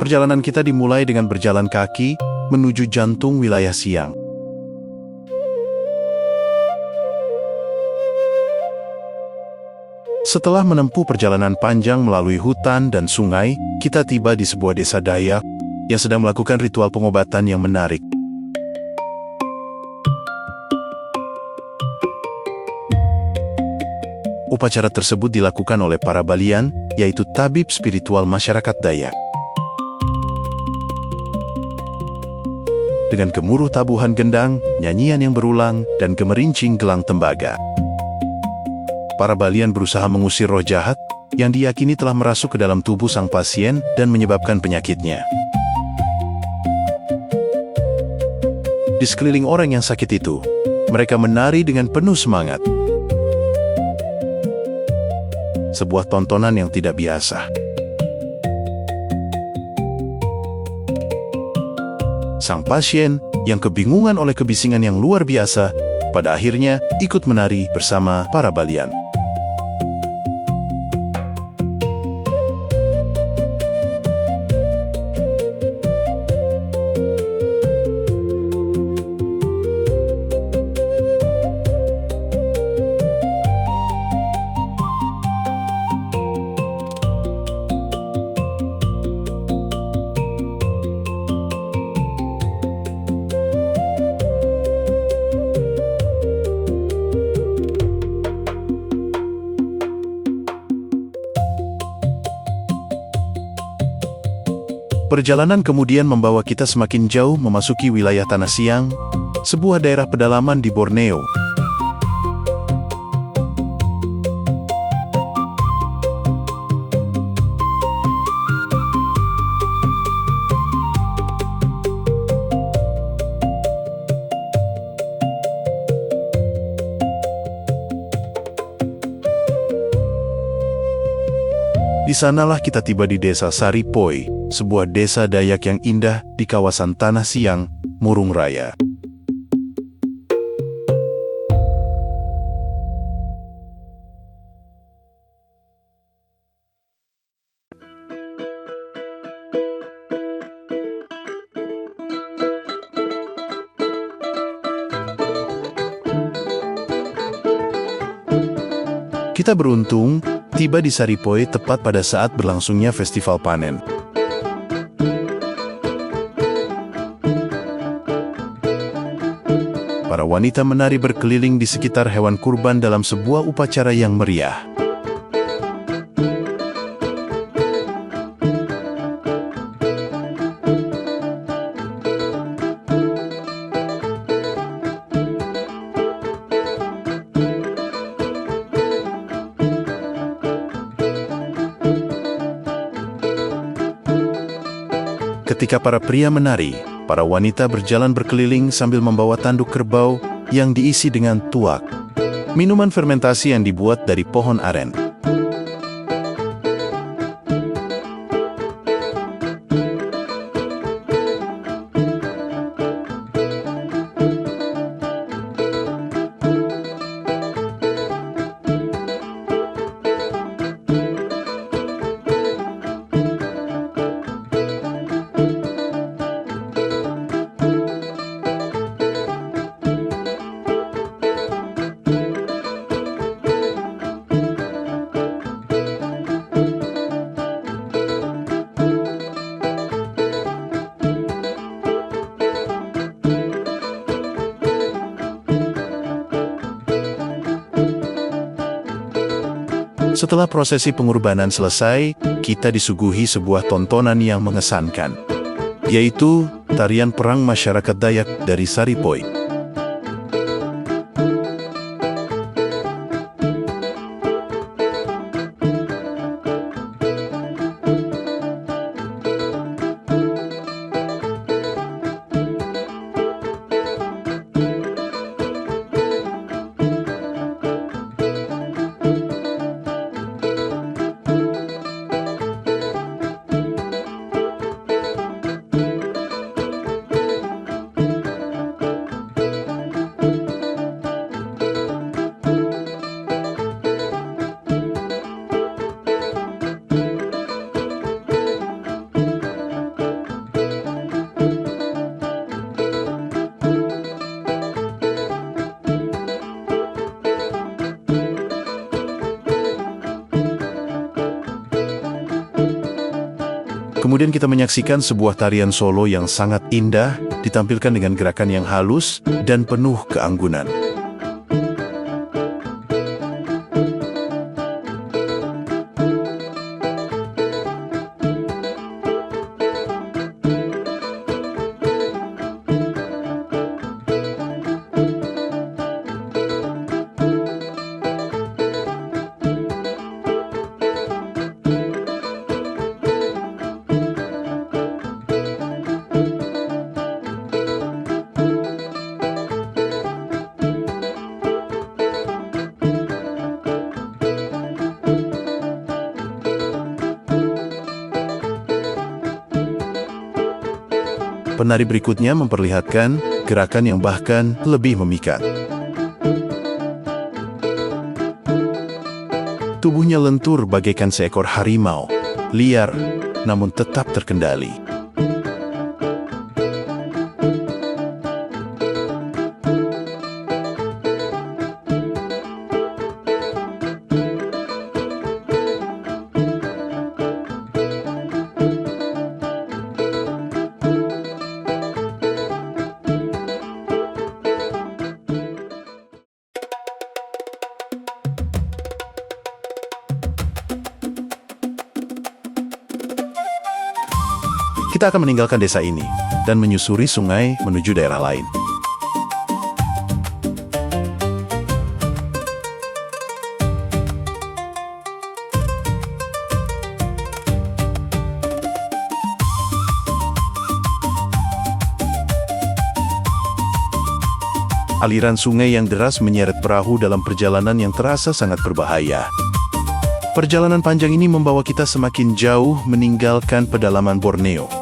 Perjalanan kita dimulai dengan berjalan kaki menuju jantung wilayah Siang. Setelah menempuh perjalanan panjang melalui hutan dan sungai, kita tiba di sebuah desa Dayak yang sedang melakukan ritual pengobatan yang menarik. Upacara tersebut dilakukan oleh para Balian, yaitu tabib spiritual masyarakat Dayak. Dengan gemuruh tabuhan gendang, nyanyian yang berulang, dan gemerincing gelang tembaga, para Balian berusaha mengusir roh jahat yang diyakini telah merasuk ke dalam tubuh sang pasien dan menyebabkan penyakitnya. Di sekeliling orang yang sakit itu, mereka menari dengan penuh semangat. Sebuah tontonan yang tidak biasa. Sang pasien yang kebingungan oleh kebisingan yang luar biasa, pada akhirnya ikut menari bersama para Balian. Perjalanan kemudian membawa kita semakin jauh memasuki wilayah Tanah Siang, sebuah daerah pedalaman di Borneo. Di sanalah kita tiba di desa Saripoi, sebuah desa Dayak yang indah di kawasan Tanah Siang, Murung Raya. Kita beruntung tiba di Saripoi tepat pada saat berlangsungnya festival panen. Para wanita menari berkeliling di sekitar hewan kurban dalam sebuah upacara yang meriah. Ketika para pria menari, para wanita berjalan berkeliling sambil membawa tanduk kerbau yang diisi dengan tuak, minuman fermentasi yang dibuat dari pohon aren. Setelah prosesi pengorbanan selesai, kita disuguhi sebuah tontonan yang mengesankan, yaitu tarian perang masyarakat Dayak dari Saripoi. Kemudian kita menyaksikan sebuah tarian solo yang sangat indah, ditampilkan dengan gerakan yang halus dan penuh keanggunan. Penari berikutnya memperlihatkan gerakan yang bahkan lebih memikat. Tubuhnya lentur bagaikan seekor harimau, liar namun tetap terkendali. Kita akan meninggalkan desa ini dan menyusuri sungai menuju daerah lain. Aliran sungai yang deras menyeret perahu dalam perjalanan yang terasa sangat berbahaya. Perjalanan panjang ini membawa kita semakin jauh meninggalkan pedalaman Borneo.